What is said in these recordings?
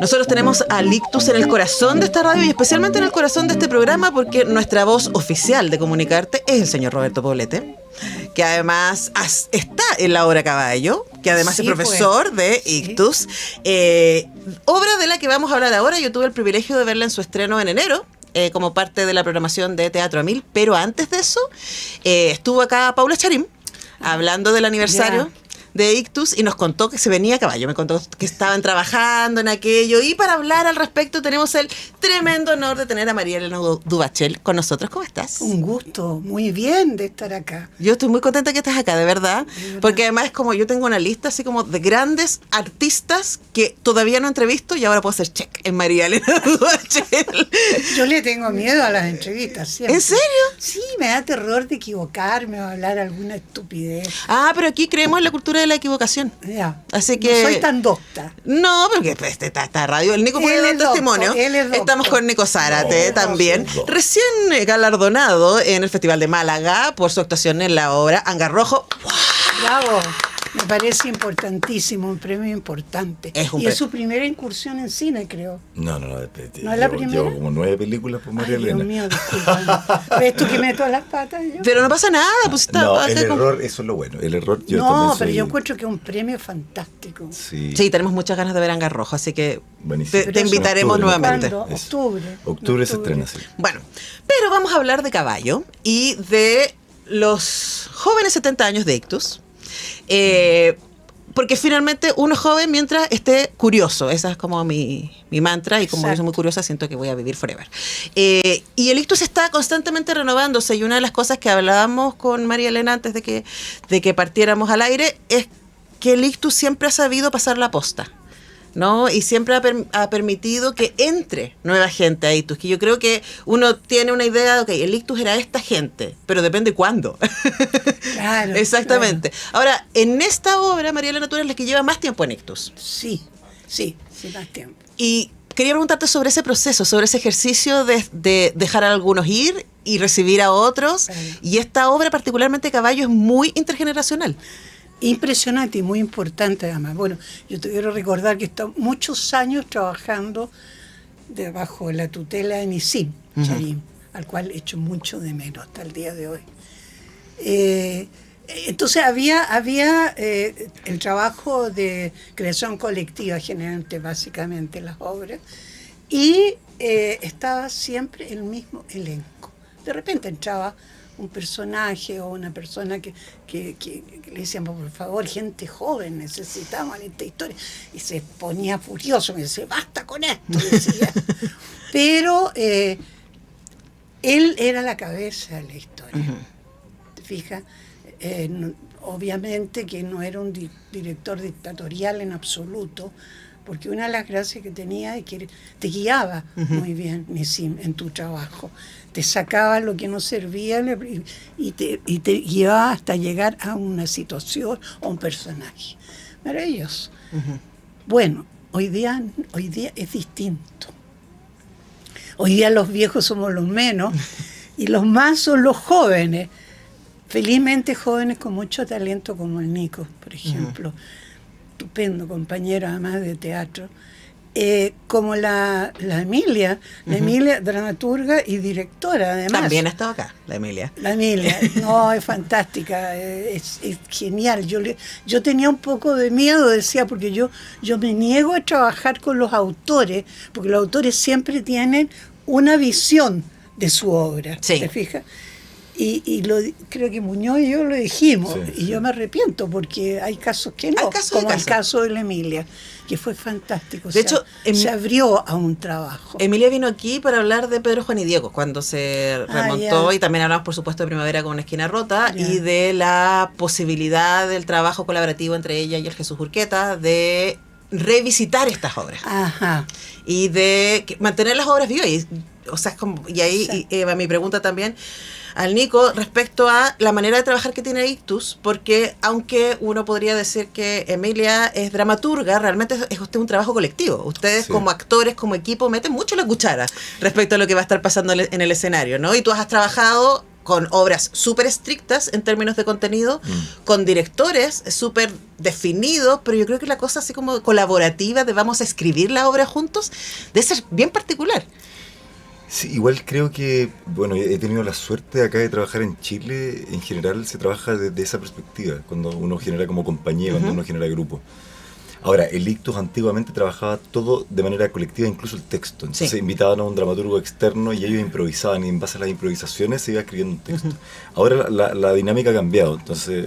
Nosotros tenemos a Ictus en el corazón de esta radio y especialmente en el corazón de este programa porque nuestra voz oficial de Comunicarte es el señor Roberto Poblete, que además está en la obra Caballo, que además es profesor de Ictus, obra de la que vamos a hablar ahora. Yo tuve el privilegio de verla en su estreno en enero, como parte de la programación de Teatro a Mil, pero antes de eso estuvo acá Paula Charim hablando del aniversario de Ictus y nos contó que se venía a caballo, me contó que estaban trabajando en aquello, y para hablar al respecto tenemos el tremendo honor de tener a María Elena Duvachel con nosotros. ¿Cómo estás? Un gusto, muy bien de estar acá. Yo estoy muy contenta que estés acá, de verdad, porque además es como yo tengo una lista así como de grandes artistas que todavía no entrevisto y ahora puedo hacer check en María Elena Duvachel. Yo le tengo miedo a las entrevistas siempre. ¿En serio? Sí, me da terror de equivocarme o hablar alguna estupidez. Pero aquí creemos en la cultura de la equivocación. Ya. Así que no soy tan docta. No, porque esta radio, el Nico puede dar testimonio. Estamos con Nico Zárate también, recién galardonado en el Festival de Málaga por su actuación en la obra Angarrojo. Bravo. Me parece importantísimo, un premio importante. Y es su primera incursión en cine, creo. No. ¿No es la primera? Llevo como 9 películas por María Elena. Dios mío, disculpa. ¿Ves tú que meto las patas yo? Pero no pasa nada. Pues el error, eso es lo bueno. El error yo también No, pero soy... yo encuentro que es un premio fantástico. Sí, tenemos muchas ganas de ver Angarrojo, así que te invitaremos nuevamente. Octubre se estrena, sí. Bueno, pero vamos a hablar de Caballo y de los jóvenes 70 años de Ictus. Porque finalmente uno es joven mientras esté curioso. Esa es como mi mantra, y como yo soy muy curiosa siento que voy a vivir forever. Y el Ictus está constantemente renovándose, y una de las cosas que hablábamos con María Elena antes de que partiéramos al aire es que el Ictus siempre ha sabido pasar la posta, ¿no? Y siempre ha permitido que entre nueva gente a Ictus, que yo creo que uno tiene una idea de, ok, el Ictus era esta gente, pero depende cuándo. Claro. Exactamente. Claro. Ahora, en esta obra, María Elena, tú eres la que lleva más tiempo en Ictus. Sí, más tiempo. Y quería preguntarte sobre ese proceso, sobre ese ejercicio de dejar a algunos ir y recibir a otros. Claro. Y esta obra, particularmente Caballo, es muy intergeneracional. Impresionante y muy importante además. Bueno, yo te quiero recordar que he estado muchos años trabajando bajo la tutela de Nisim Charim, al cual he hecho mucho de menos hasta el día de hoy. Entonces había el trabajo de creación colectiva, generalmente, básicamente las obras, y estaba siempre el mismo elenco. De repente entraba un personaje o una persona que le decíamos, por favor, gente joven, necesitamos esta historia, y se ponía furioso, me decía, basta con esto, decía. Pero él era la cabeza de la historia. ¿Te fijas? Obviamente que no era un director dictatorial en absoluto, porque una de las gracias que tenía es que te guiaba muy bien, Nisim, en tu trabajo. Te sacaba lo que no servía y te guiaba hasta llegar a una situación o un personaje. Maravilloso. Bueno, hoy día es distinto. Hoy día los viejos somos los menos y los más son los jóvenes. Felizmente jóvenes con mucho talento como el Nico, por ejemplo. Estupendo compañero además de teatro. Como la Emilia, Emilia, dramaturga y directora además. También ha estado acá, la Emilia. La Emilia, no, es fantástica, es genial. Yo tenía un poco de miedo, decía, porque yo me niego a trabajar con los autores, porque los autores siempre tienen una visión de su obra, ¿te fijas? Y creo que Muñoz y yo lo dijimos, y yo me arrepiento porque hay casos que no, como el caso de la Emilia, que fue fantástico. De hecho, se abrió a un trabajo. Emilia vino aquí para hablar de Pedro, Juan y Diego cuando se remontó, y también hablamos, por supuesto, de Primavera con una esquina rota, y de la posibilidad del trabajo colaborativo entre ella y el Jesús Urqueta de revisitar estas obras. Y de mantener las obras vivas. Y ahí, Eva, mi pregunta también al Nico respecto a la manera de trabajar que tiene Ictus, porque aunque uno podría decir que Emilia es dramaturga, realmente es usted un trabajo colectivo. Ustedes como actores, como equipo, meten mucho la cuchara respecto a lo que va a estar pasando en el escenario, ¿no? Y tú has trabajado con obras súper estrictas en términos de contenido, con directores súper definidos, pero yo creo que la cosa así como colaborativa de vamos a escribir la obra juntos, debe ser bien particular. Sí, igual creo que, bueno, he tenido la suerte acá de trabajar en Chile. En general se trabaja desde esa perspectiva, cuando uno genera como compañía, cuando uno genera grupo. Ahora, el Ictus antiguamente trabajaba todo de manera colectiva, incluso el texto. Entonces invitaban a un dramaturgo externo y ellos improvisaban, y en base a las improvisaciones se iba escribiendo un texto. Ahora la dinámica ha cambiado. Entonces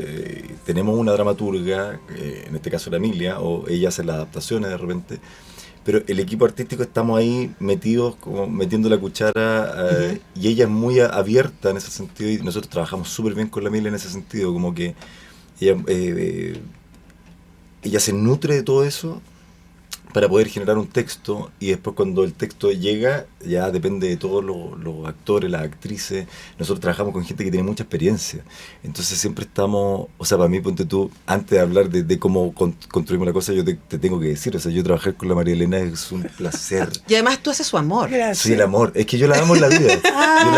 tenemos una dramaturga, en este caso la Emilia, o ella hace las adaptaciones de repente, pero el equipo artístico estamos ahí metidos, como metiendo la cuchara, y ella es muy abierta en ese sentido, y nosotros trabajamos súper bien con la Emilia en ese sentido, como que ella se nutre de todo eso para poder generar un texto, y después cuando el texto llega, ya depende de todos los actores, las actrices. Nosotros trabajamos con gente que tiene mucha experiencia, entonces siempre estamos, o sea, para mí, ponte tú, antes de hablar de cómo construimos la cosa, yo te tengo que decir, o sea, yo trabajar con la María Elena es un placer. Y además tú haces su amor. Gracias. Sí, el amor, es que yo la amo en la vida.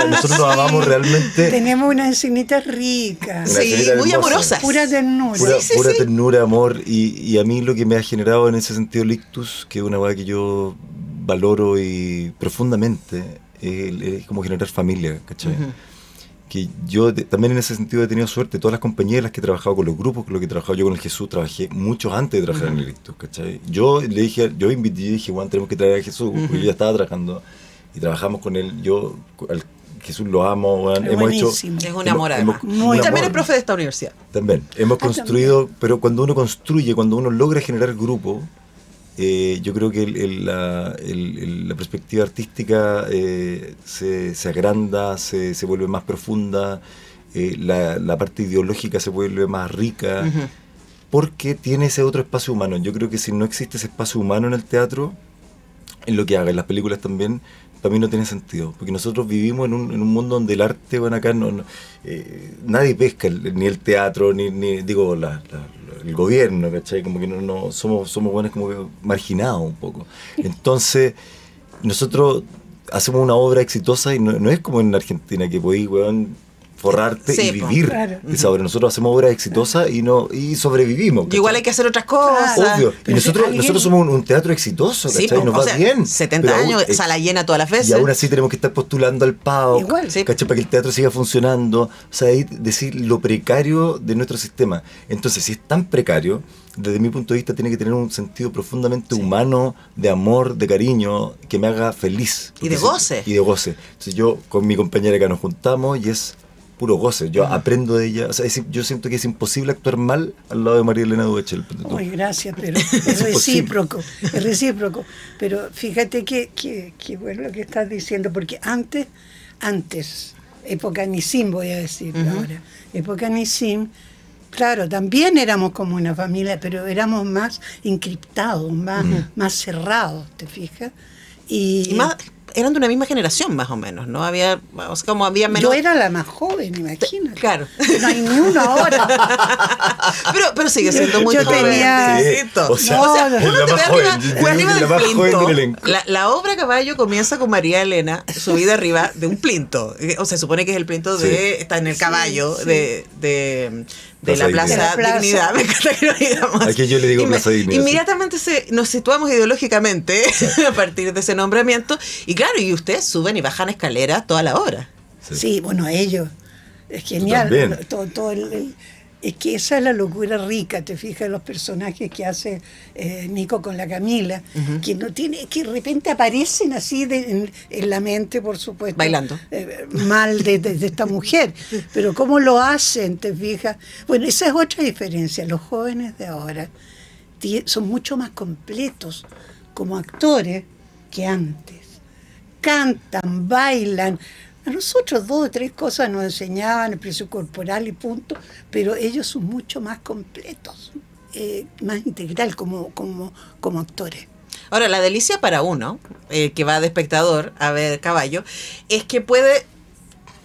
Nosotros nos amamos realmente. Tenemos una escenita rica. Una Sí, escenita muy hermosa. amorosas. Pura ternura. Pura ternura, amor, y a mí lo que me ha generado en ese sentido el Ictus, que es una cosa que yo valoro y profundamente, es como generar familia, ¿cachai? Que yo también en ese sentido he tenido suerte. Todas las compañías en las que he trabajado, con los grupos con los que he trabajado, yo con el Jesús trabajé mucho antes de trabajar en el Ictus, ¿cachai? Yo dije, bueno, tenemos que traer a Jesús, porque yo ya estaba trabajando y trabajamos con él. Yo al Jesús lo amo, bueno, hemos hecho... Buenísimo. Es un amor además. Muy Y también amor. es profe de esta universidad. También, hemos construido, pero cuando uno construye, cuando uno logra generar grupo, yo creo que la perspectiva artística se agranda, se vuelve más profunda, la parte ideológica se vuelve más rica, porque tiene ese otro espacio humano. Yo creo que si no existe ese espacio humano en el teatro, en lo que haga, en las películas también, para mí no tiene sentido, porque nosotros vivimos en un mundo donde el arte, bueno, acá nadie pesca, ni el teatro, ni digo, el gobierno, ¿cachai? Como que no somos buenos, como que marginados un poco. Entonces, nosotros hacemos una obra exitosa y no es como en Argentina, que podéis, weón, forrarte y vivir claro. de esa obra. Nosotros hacemos obras exitosas y sobrevivimos. Y igual hay que hacer otras cosas. Obvio. Y Pero nosotros somos un teatro exitoso, ¿cachai? Sí, Nos va bien. 70 Pero años, aún, sala llena todas las veces. y aún así tenemos que estar postulando al PAOK, Igual, sí. ¿cachai? Para que el teatro siga funcionando. O sea, ahí decir lo precario de nuestro sistema. Entonces, si es tan precario, desde mi punto de vista tiene que tener un sentido profundamente humano, de amor, de cariño, que me haga feliz. Y de goce. Y de goce. Entonces yo con mi compañera acá nos juntamos y es puro goce. Yo aprendo de ella. O sea, yo siento que es imposible actuar mal al lado de María Elena Duechel. Muy gracias, pero es recíproco, es recíproco. Pero fíjate que bueno lo que estás diciendo, porque antes, época Nisim voy a decir ahora, época Nisim, claro, también éramos como una familia, pero éramos más encriptados, más cerrados, ¿te fijas? Y más, eran de una misma generación más o menos, ¿no? Había, o sea, como había menos... Yo era la más joven, imagínate. Claro. No hay ni una ahora. pero sigue siendo muy Yo joven. tenía- Sí, o sea, No, es uno la te más ve joven. arriba, Yo fue creo arriba que del la más joven plinto. del elenco. La obra Caballo comienza con María Elena subida arriba de un plinto. O se supone que es el plinto de... Está en el caballo sí. de Plaza la Plaza Dignidad. Dignidad. Me encanta que lo digamos. Aquí yo le digo Plaza Dignidad, Inmediatamente nos situamos ideológicamente a partir de ese nombramiento. Y claro, y ustedes suben y bajan escaleras toda la obra. Sí, bueno, ellos. Es genial. también. Todo es que esa es la locura rica, te fijas, los personajes que hace Nico con la Camila, que no tiene, que de repente aparecen así en la mente, por supuesto. Bailando. Mal de esta mujer. Pero cómo lo hacen, te fijas. Bueno, esa es otra diferencia. Los jóvenes de ahora son mucho más completos como actores que antes. Cantan, bailan. A nosotros 2 o 3 cosas nos enseñaban, expresión corporal y punto, pero ellos son mucho más completos, más integral como actores. Ahora, la delicia para uno, que va de espectador a ver Caballo, es que puede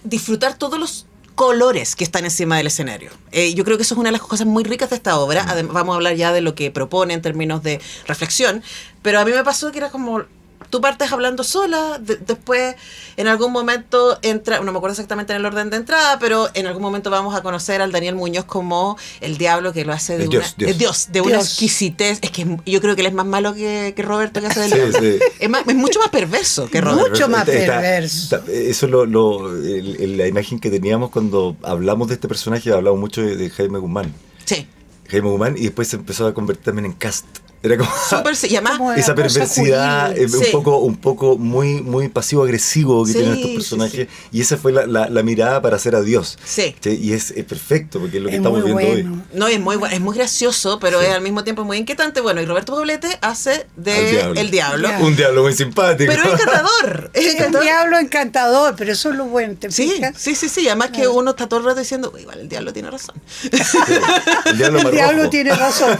disfrutar todos los colores que están encima del escenario. Yo creo que eso es una de las cosas muy ricas de esta obra. Además, vamos a hablar ya de lo que propone en términos de reflexión, pero a mí me pasó que era como... tú partes hablando sola, después en algún momento entra, no me acuerdo exactamente en el orden de entrada, pero en algún momento vamos a conocer al Daniel Muñoz como el diablo, que lo hace de una exquisitez. Es que yo creo que él es más malo que Roberto, que hace del diablo. Sí. Es mucho más perverso que Roberto. Mucho más perverso. Eso es la imagen que teníamos cuando hablamos de este personaje. Hablamos mucho de Jaime Guzmán. Sí. Jaime Guzmán, y después se empezó a convertir también en cast. Era como y además esa perversidad, un poco muy pasivo-agresivo que tienen estos personajes. Sí. Y esa fue la mirada para hacer a Dios. Sí. Y es perfecto, porque es lo que estamos viendo hoy. No, es muy bueno, es muy gracioso, pero es al mismo tiempo muy inquietante. Bueno, y Roberto Poblete hace de el diablo. Un diablo muy simpático. Pero es encantador. Un diablo encantador, pero eso es lo bueno, ¿te fijas? Sí. Además que uno está todo el rato diciendo, igual el diablo tiene razón. El diablo tiene razón.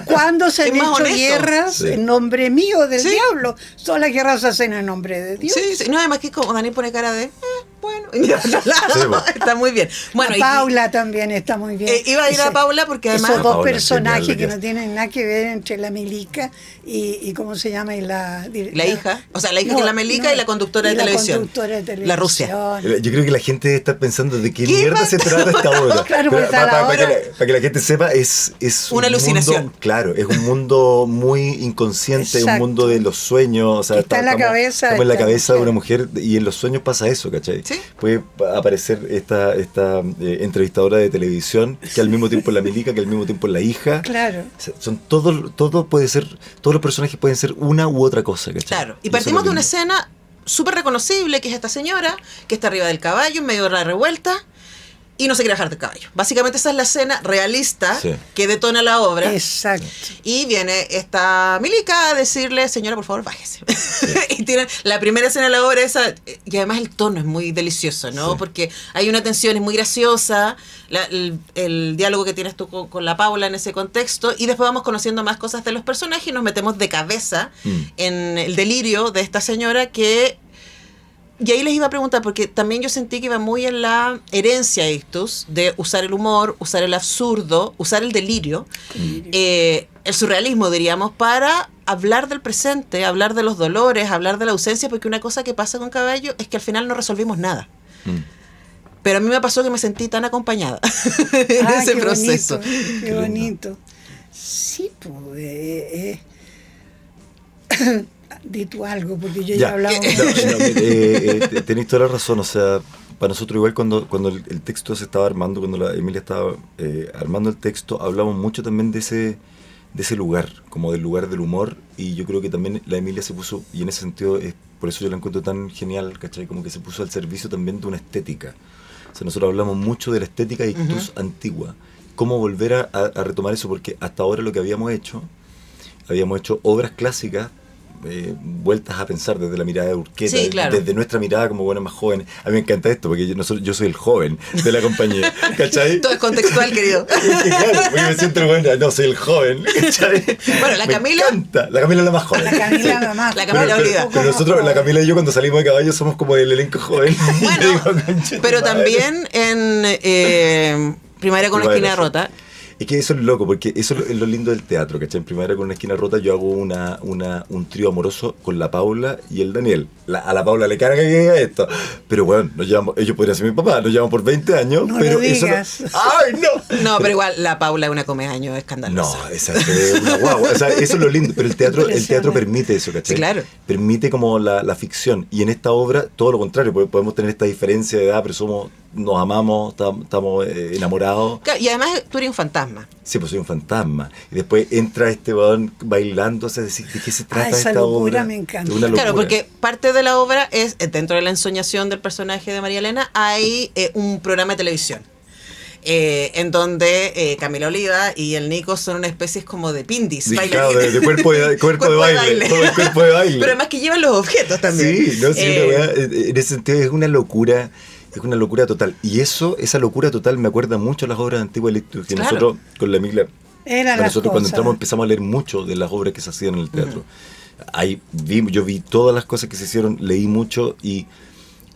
¿Cuándo se han hecho guerras en nombre mío del diablo? Todas las guerras se hacen en nombre de Dios. Sí. No, además que como Daniel pone cara de bueno, y mira otro lado, está muy bien. Bueno, Paula también está muy bien. Iba a ir a Paula porque además esos dos personajes que no tienen nada que ver entre la Milica y ¿cómo se llama? Y la hija, o sea, la hija que es la Milica y la conductora de televisión. La Rusia. Yo creo que la gente está pensando de qué mierda se trata esta obra. Claro, para que la gente sepa, es una alucinación. Mundo, claro, es un mundo muy inconsciente, un mundo de los sueños. O sea, está en la cabeza. Estamos en la cabeza de una mujer y en los sueños pasa eso, ¿cachai? ¿Sí? Puede aparecer esta entrevistadora de televisión que al mismo tiempo es la Milica, que al mismo tiempo es la hija. Claro. O sea, todo puede ser, todos los personajes pueden ser una u otra cosa, ¿cachai? Claro. Y partimos de una escena súper reconocible, que es esta señora que está arriba del caballo en medio de la revuelta y no se quiere bajar del caballo. Básicamente esa es la escena realista que detona la obra. Exacto. Y viene esta Milica a decirle, señora, por favor, bájese. Y tienen la primera escena de la obra esa, y además el tono es muy delicioso, ¿no? Porque hay una tensión, es muy graciosa, el diálogo que tienes tú con la Paula en ese contexto, y después vamos conociendo más cosas de los personajes y nos metemos de cabeza en el delirio de esta señora que... Y ahí les iba a preguntar, porque también yo sentí que iba muy en la herencia de Ictus, de usar el humor, usar el absurdo, usar el delirio, el surrealismo, diríamos, para hablar del presente, hablar de los dolores, hablar de la ausencia, porque una cosa que pasa con Caballo es que al final no resolvimos nada. Pero a mí me pasó que me sentí tan acompañada en ese proceso. Qué bonito. Sí, pues... Di tú algo, porque yo ya he hablado. Tenéis toda la razón, o sea, para nosotros igual cuando el texto se estaba armando, cuando la Emilia estaba armando el texto, hablamos mucho también de ese lugar, como del lugar del humor, y yo creo que también la Emilia se puso, y en ese sentido, por eso yo la encuentro tan genial, ¿cachai? Como que se puso al servicio también de una estética. O sea, nosotros hablamos mucho de la estética ictus antigua, cómo volver a retomar eso, porque hasta ahora lo que habíamos hecho obras clásicas, vueltas a pensar desde la mirada de Urqueta, desde nuestra mirada como buenos más jóvenes. A mí me encanta esto, porque yo soy el joven de la compañía, ¿cachai? Todo es contextual, querido. Claro, porque me siento bueno, no, soy el joven, ¿cachai? Bueno, la Camila... Me encanta. La Camila es la más joven. La Camila es la más La Camila Oliva. Pero nosotros, la Camila y yo, cuando salimos de Caballo, somos como el elenco joven. Bueno, digo, pero también en Primavera con una esquina rota. Es que eso es loco, porque eso es lo lindo del teatro, ¿cachai? En Primavera con una esquina rota yo hago un trío amoroso con la Paula y el Daniel. A la Paula le carga que diga esto. Pero bueno, ellos podrían ser mi papá, nos llevamos por 20 años. No pero lo digas. Eso ¡ay, no! No, pero igual la Paula es una comeaños escandalosa. No, esa es una guagua. O sea, eso es lo lindo, pero el teatro permite eso, ¿cachai? Sí, claro. Permite como la ficción. Y en esta obra, todo lo contrario, podemos tener esta diferencia de edad, pero nos amamos, estamos enamorados. Claro, y además tú eres un fantasma. Sí, pues soy un fantasma. Y después entra este weón bailando, o sea, ¿de qué se trata esta locura obra? Me encanta. Claro, porque parte de la obra es, dentro de la ensoñación del personaje de María Elena, hay un programa de televisión. En donde Camila Oliva y el Nico son una especie como de pindis, claro, de cuerpo de baile. Todo el cuerpo de baile. Pero además que llevan los objetos también. Sí, no, en ese sentido es una locura. Es una locura total. Y esa locura total me acuerda mucho a las obras antiguas de Ictus, que nosotros, con la Emilia, cuando entramos empezamos a leer mucho de las obras que se hacían en el teatro. Ahí yo vi todas las cosas que se hicieron, leí mucho y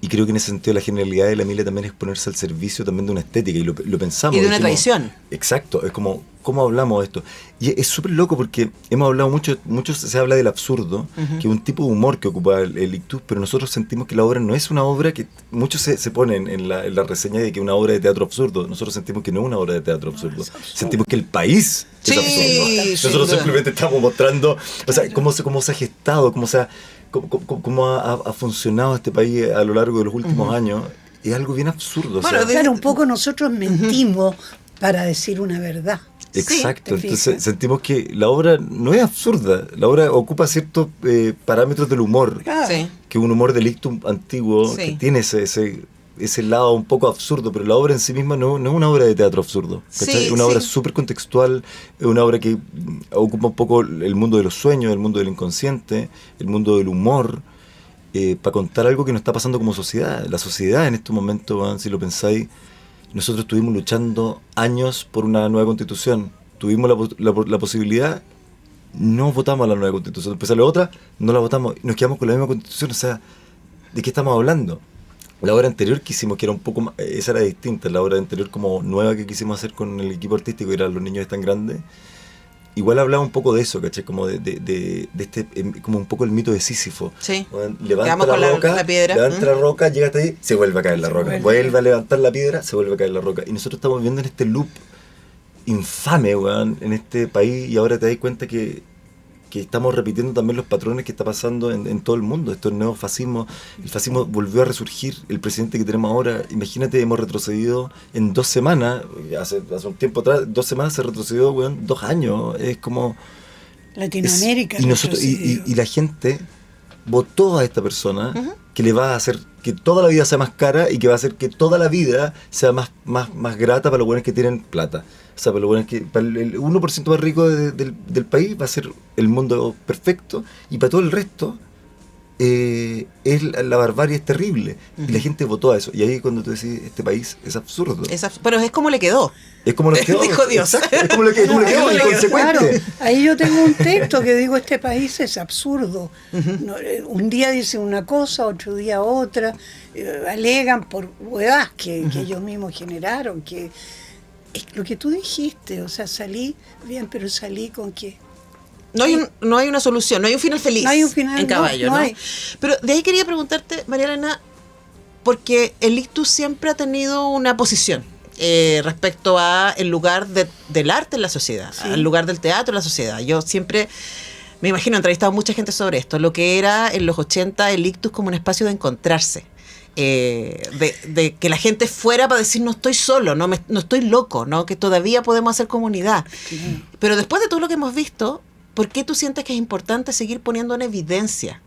creo que en ese sentido la genialidad de la Emilia también es ponerse al servicio también de una estética y lo pensamos. Y de una tradición. Exacto, es como cómo hablamos de esto. Y es súper loco porque hemos hablado mucho se habla del absurdo, que es un tipo de humor que ocupa el ictus, pero nosotros sentimos que la obra no es una obra que muchos se ponen en la reseña de que es una obra de teatro absurdo. Nosotros sentimos que no es una obra de teatro absurdo. Sentimos que el país es absurdo. Nosotros simplemente estamos mostrando, o sea, cómo se ha gestado, cómo ha funcionado este país a lo largo de los últimos años. Es algo bien absurdo. Bueno, o sea, claro, un poco nosotros mentimos para decir una verdad. Exacto, entonces sentimos que la obra no es absurda, la obra ocupa ciertos parámetros del humor, que un humor del ictus antiguo, que tiene ese lado un poco absurdo, pero la obra en sí misma no es una obra de teatro absurdo, ¿cachai? Es una obra súper contextual, es una obra que ocupa un poco el mundo de los sueños, el mundo del inconsciente, el mundo del humor, para contar algo que nos está pasando como sociedad. La sociedad en estos momentos, si lo pensáis, nosotros estuvimos luchando años por una nueva constitución. Tuvimos la posibilidad, no votamos a la nueva constitución. Después sale otra, no la votamos. Nos quedamos con la misma constitución. O sea, ¿de qué estamos hablando? La obra anterior que hicimos, que era un poco más, esa era distinta. La obra anterior como nueva que quisimos hacer con el equipo artístico, que era Los niños están grandes. Igual hablaba un poco de eso, ¿cachai? Como de este, como un poco el mito de Sísifo. Sí. Levanta la roca, la piedra. Levanta la roca, llega hasta ahí, se vuelve a caer la roca. Vuelve a levantar la piedra, se vuelve a caer la roca. Y nosotros estamos viviendo en este loop infame, weón, en este país, y ahora te das cuenta que estamos repitiendo también los patrones que está pasando en todo el mundo. Estos nuevos fascismos, el fascismo volvió a resurgir. El presidente que tenemos ahora, imagínate, hemos retrocedido en 2 semanas, hace un tiempo atrás, 2 semanas se retrocedió, weón, 2 años, es como... Latinoamérica. Y la gente votó a esta persona que le va a hacer que toda la vida sea más cara y que va a hacer que toda la vida sea más grata para los buenos que tienen plata. O sea, para los buenos para el 1% más rico del país va a ser el mundo perfecto, y para todo el resto la barbarie es terrible. Y la gente votó a eso. Y ahí cuando tú decís, este país es absurdo. Pero es como le quedó. Es como le quedó. Dijo Dios. Exacto, es como le quedó, inconsecuente. Claro, ahí yo tengo un texto que digo, este país es absurdo. No, un día dice una cosa, otro día otra. Alegan por huevas que ellos mismos generaron. Que es lo que tú dijiste, o sea, salí bien, pero salí con qué. No hay una solución, no hay un final feliz. No hay un final en Caballo, ¿no? Hay. Pero de ahí quería preguntarte, María Elena, porque el ictus siempre ha tenido una posición respecto a el lugar del arte en la sociedad, al lugar del teatro en la sociedad. Yo siempre me imagino, he entrevistado a mucha gente sobre esto, lo que era en los 80 el ictus como un espacio de encontrarse. De que la gente fuera para decir no estoy solo, no estoy loco, ¿no? Que todavía podemos hacer comunidad. Pero después de todo lo que hemos visto, ¿por qué tú sientes que es importante seguir poniendo en evidencia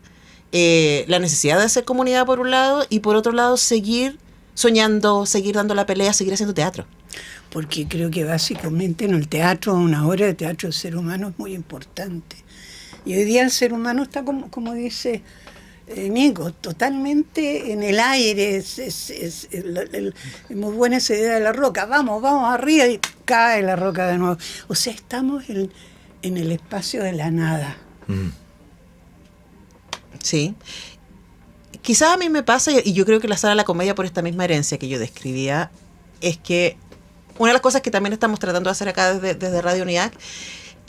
la necesidad de hacer comunidad por un lado, y por otro lado seguir soñando, seguir dando la pelea, seguir haciendo teatro? Porque creo que básicamente en el teatro, una obra de teatro del ser humano es muy importante. Y hoy día el ser humano está como dice Nico, totalmente en el aire. Es muy buena esa idea de la roca. Vamos arriba, y cae la roca de nuevo. O sea, estamos en el espacio de la nada. Sí. Quizás a mí me pasa, y yo creo que la sala de la comedia, por esta misma herencia que yo describía, es que una de las cosas que también estamos tratando de hacer acá desde Radio UNIAC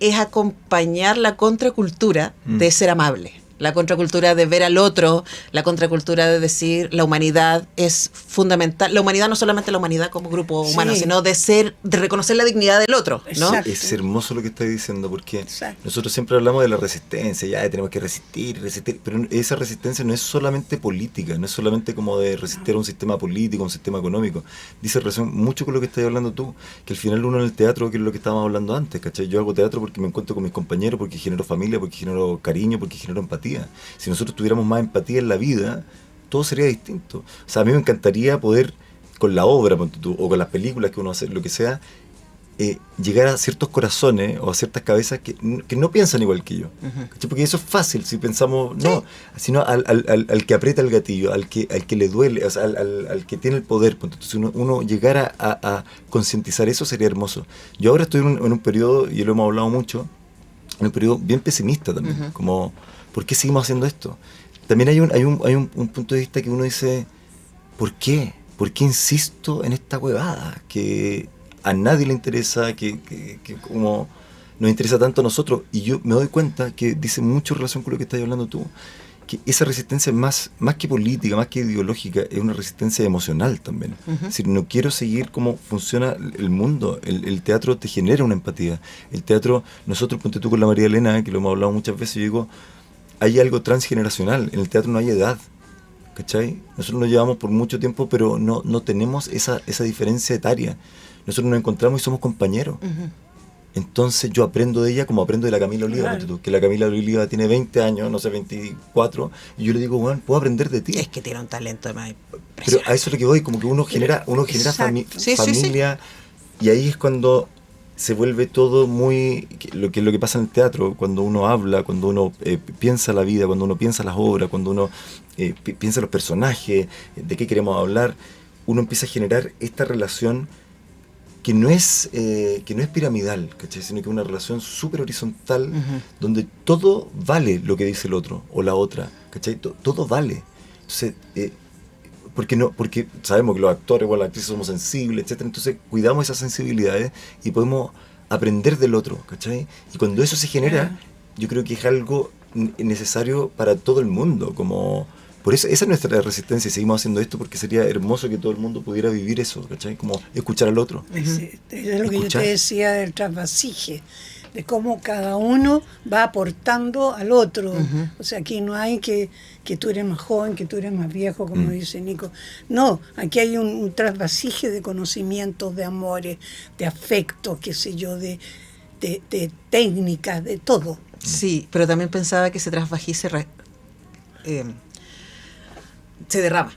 es acompañar la contracultura de ser amable. La contracultura de ver al otro, la contracultura de decir la humanidad es fundamental. La humanidad no solamente la humanidad como grupo humano, sino de reconocer la dignidad del otro, ¿no? Exacto. Es hermoso lo que estás diciendo, porque nosotros siempre hablamos de la resistencia, ya tenemos que resistir, pero esa resistencia no es solamente política, no es solamente como de resistir a un sistema político, un sistema económico. Dice relación mucho con lo que estás hablando tú, que al final uno en el teatro, que es lo que estábamos hablando antes, ¿cachai? Yo hago teatro porque me encuentro con mis compañeros, porque genero familia, porque genero cariño, porque genero empatía. Si nosotros tuviéramos más empatía en la vida, todo sería distinto. O sea, a mí me encantaría poder, con la obra, o con las películas que uno hace, lo que sea, llegar a ciertos corazones o a ciertas cabezas que no piensan igual que yo. Porque eso es fácil si pensamos, no, sino al que aprieta el gatillo, al que le duele, o sea, al que tiene el poder. Entonces uno llegara a concientizar eso, sería hermoso. Yo ahora estoy en un periodo, y lo hemos hablado mucho, en un periodo bien pesimista también, como ¿por qué seguimos haciendo esto? También hay un punto de vista que uno dice, ¿por qué? ¿Por qué insisto en esta huevada? Que a nadie le interesa, que como nos interesa tanto a nosotros. Y yo me doy cuenta que dice mucho en relación con lo que estás hablando tú, que esa resistencia más que política, más que ideológica, es una resistencia emocional también. Es decir, no quiero seguir cómo funciona el mundo. El teatro te genera una empatía. El teatro, nosotros, ponte tú con la María Elena, que lo hemos hablado muchas veces, yo digo, hay algo transgeneracional. En el teatro no hay edad, ¿cachai? Nosotros nos llevamos por mucho tiempo, pero no tenemos esa diferencia etaria. Nosotros nos encontramos y somos compañeros. Entonces yo aprendo de ella como aprendo de la Camila Oliva, claro. Que la Camila Oliva tiene 20 años, no sé, 24, y yo le digo, bueno, puedo aprender de ti. Es que tiene un talento más impresionante. Pero a eso es lo que voy, como que uno genera familia, y ahí es cuando se vuelve todo muy, lo que pasa en el teatro, cuando uno habla, cuando uno piensa la vida, cuando uno piensa las obras, cuando uno piensa los personajes, de qué queremos hablar, uno empieza a generar esta relación que no es piramidal, ¿cachai? Sino que es una relación súper horizontal, donde todo vale lo que dice el otro o la otra, ¿cachai? Todo vale. Entonces, porque sabemos que los actores o las actrices somos sensibles, etcétera. Entonces cuidamos esas sensibilidades y podemos aprender del otro, ¿cachai? Y cuando eso se genera, yo creo que es algo necesario para todo el mundo, como... Por eso, esa es nuestra resistencia y seguimos haciendo esto porque sería hermoso que todo el mundo pudiera vivir eso, ¿cachai? Como escuchar al otro. Es lo que yo te decía del trasvasije, de cómo cada uno va aportando al otro. O sea, aquí no hay que tú eres más joven, que tú eres más viejo, como dice Nico. No, aquí hay un trasvasije de conocimientos, de amores, de afectos, qué sé yo, de técnicas, de todo. Sí, pero también pensaba que ese trasvasije se derrama.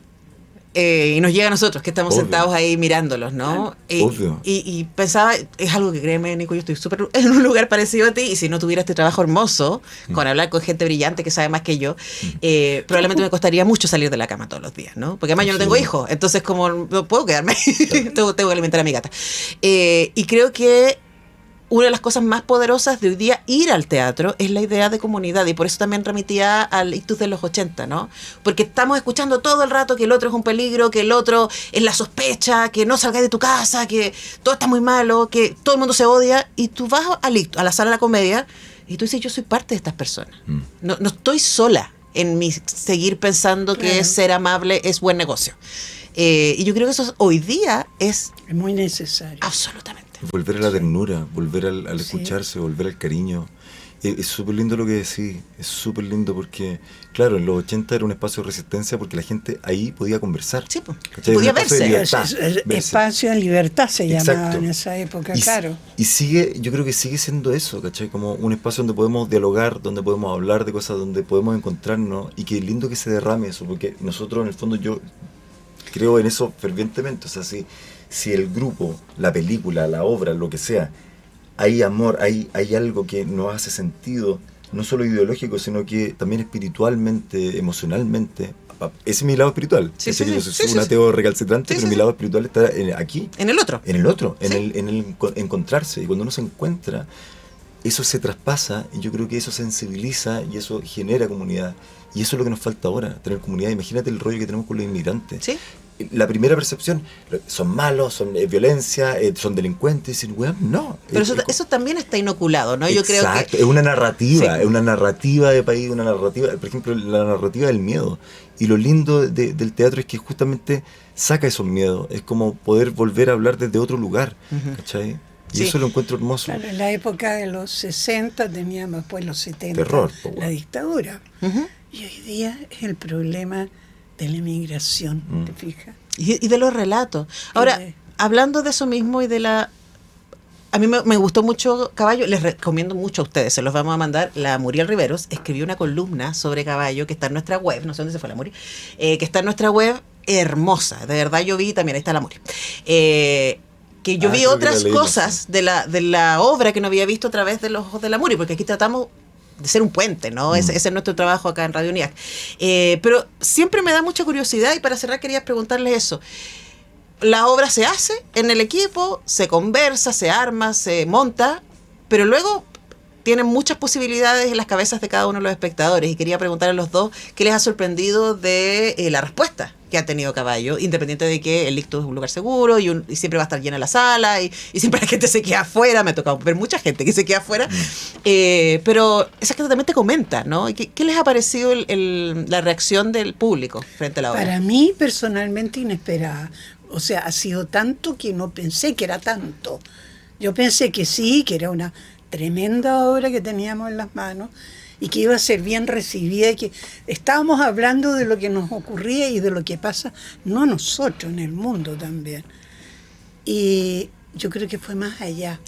Y nos llega a nosotros, que estamos sentados ahí mirándolos, ¿no? Y pensaba, es algo que créeme, Nico, yo estoy súper en un lugar parecido a ti, y si no tuviera este trabajo hermoso, con hablar con gente brillante que sabe más que yo, probablemente me costaría mucho salir de la cama todos los días, ¿no? Porque además yo no tengo hijos, entonces como no puedo quedarme, tengo que alimentar a mi gata. Y creo que una de las cosas más poderosas de hoy día ir al teatro es la idea de comunidad, y por eso también remitía al ictus de los 80, ¿no? Porque estamos escuchando todo el rato que el otro es un peligro, que el otro es la sospecha, que no salgas de tu casa, que todo está muy malo, que todo el mundo se odia, y tú vas al ictus, a la sala de la comedia, y tú dices, yo soy parte de estas personas. No estoy sola en mi seguir pensando que ser amable es buen negocio. Y yo creo que eso hoy día es muy necesario. Absolutamente. Volver a la ternura, volver al escucharse, volver al cariño. Es súper lindo lo que decís, es súper lindo porque, claro, en los 80 era un espacio de resistencia porque la gente ahí podía conversar. Sí, pues, podía verse. Espacio de libertad se llamaba en esa época, claro. Y yo creo que sigue siendo eso, ¿cachai? Como un espacio donde podemos dialogar, donde podemos hablar de cosas, donde podemos encontrarnos, y qué lindo que se derrame eso, porque nosotros en el fondo yo creo en eso fervientemente. O sea, si el grupo, la película, la obra, lo que sea, hay amor, hay algo que nos hace sentido, no solo ideológico, sino que también espiritualmente, emocionalmente. Ese es mi lado espiritual. Yo soy un ateo recalcitrante, pero mi lado espiritual está aquí. En el otro. En el encontrarse. Y cuando uno se encuentra, eso se traspasa, y yo creo que eso sensibiliza y eso genera comunidad. Y eso es lo que nos falta ahora, tener comunidad. Imagínate el rollo que tenemos con los inmigrantes. ¿Sí? La primera percepción, son malos, son violencia, son delincuentes, y no. Pero eso también está inoculado, ¿no? Yo creo que es una narrativa, es una narrativa de país, una narrativa, por ejemplo, la narrativa del miedo. Y lo lindo del teatro es que justamente saca esos miedos, es como poder volver a hablar desde otro lugar, ¿cachai? Y eso lo encuentro hermoso. Claro, en la época de los 60 teníamos, después los 70, terror, la dictadura. Y hoy día es el problema de la inmigración, ¿te fijas? Y de los relatos. Ahora, hablando de eso mismo y de la... A mí me gustó mucho Caballo, les recomiendo mucho a ustedes, se los vamos a mandar. La Muriel Riveros escribió una columna sobre Caballo que está en nuestra web, no sé dónde se fue la Muri, que está en nuestra web, hermosa, de verdad yo vi, también ahí está la Muri. Que yo vi otras cosas de la obra que no había visto a través de los ojos de la Muri, porque aquí tratamos de ser un puente, ¿no? Ese es nuestro trabajo acá en Radio UNIAC. Pero siempre me da mucha curiosidad, y para cerrar quería preguntarles eso. La obra se hace en el equipo, se conversa, se arma, se monta, pero luego tienen muchas posibilidades en las cabezas de cada uno de los espectadores, y quería preguntarle a los dos qué les ha sorprendido de la respuesta que ha tenido Caballo, independiente de que el Ictus es un lugar seguro y siempre va a estar llena la sala y siempre la gente se queda afuera. Me ha tocado ver mucha gente que se queda afuera. Pero esa gente también te comenta, ¿no? ¿Qué les ha parecido la reacción del público frente a la obra? Para mí, personalmente, inesperada. O sea, ha sido tanto que no pensé que era tanto. Yo pensé que sí, que era una tremenda obra que teníamos en las manos y que iba a ser bien recibida y que estábamos hablando de lo que nos ocurría y de lo que pasa, no a nosotros, en el mundo también. Y yo creo que fue más allá.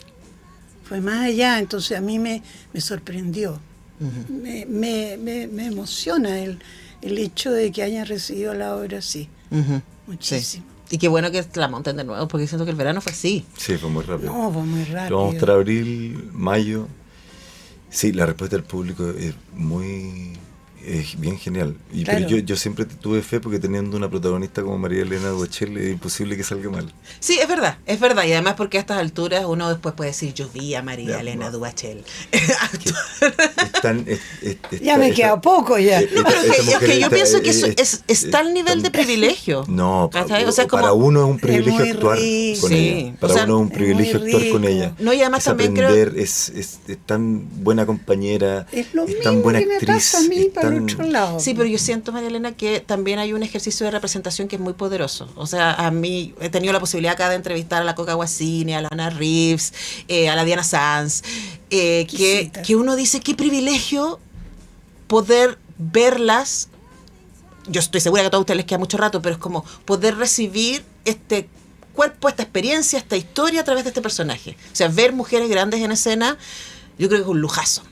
Fue más allá, entonces a mí me sorprendió. Uh-huh. Me emociona el hecho de que hayan recibido la obra así. Uh-huh. Muchísimo. Sí. Y qué bueno que la monten de nuevo, porque siento que el verano fue así. Sí, fue muy rápido. No, fue muy rápido. Vamos a estar abril, mayo. Sí, la respuesta del público es bien genial. Claro. Pero yo siempre tuve fe porque teniendo una protagonista como María Elena Duachel es imposible que salga mal. Sí, es verdad. Y además porque a estas alturas uno después puede decir, yo vi a María Elena Duachel. Ya me queda poco ya. No, pero es que yo pienso que es tal nivel de privilegio. No, o sea, para uno es un privilegio actuar con ella. Para uno es un privilegio actuar con ella. No, y además también aprender, creo... es tan buena compañera, es lo tan buena mismo que actriz. Me pasa a mí para el otro lado. Sí, pero yo siento, María Elena, que también hay un ejercicio de representación que es muy poderoso. O sea, a mí he tenido la posibilidad acá de entrevistar a la Coca Guasini, a la Ana Reeves, a la Diana Sanz, que uno dice, qué privilegio poder verlas. Yo estoy segura que a todos ustedes les queda mucho rato, pero es como poder recibir este cuerpo, esta experiencia, esta historia a través de este personaje. O sea, ver mujeres grandes en escena, yo creo que es un lujazo.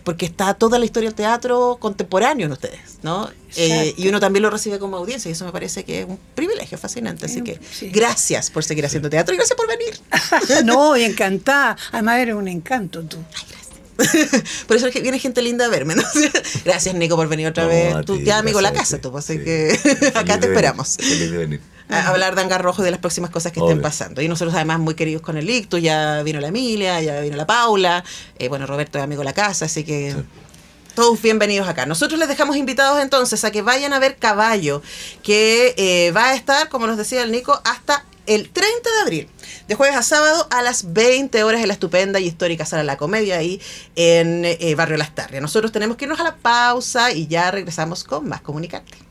Porque está toda la historia del teatro contemporáneo en ustedes, ¿no? Y uno también lo recibe como audiencia y eso me parece que es un privilegio fascinante. Así que gracias por seguir haciendo teatro y gracias por venir. No, y encantada. Además eres un encanto tú. Ay, gracias. Por eso es que viene gente linda a verme, ¿no? Gracias, Nico, por venir otra vez. Tú ya amigo la casa, tú, así que acá te esperamos. Feliz de venir. A hablar de Hangar Rojo y de las próximas cosas que estén pasando. Y nosotros además muy queridos con el Ictus, ya vino la Emilia, ya vino la Paula, bueno, Roberto es amigo de la casa, así que todos bienvenidos acá. Nosotros les dejamos invitados entonces a que vayan a ver Caballo, que va a estar, como nos decía el Nico, hasta el 30 de abril, de jueves a sábado a las 20 horas en la estupenda y histórica Sala La Comedia ahí en Barrio Las Tarrias. Nosotros tenemos que irnos a la pausa y ya regresamos con más Comunicarte.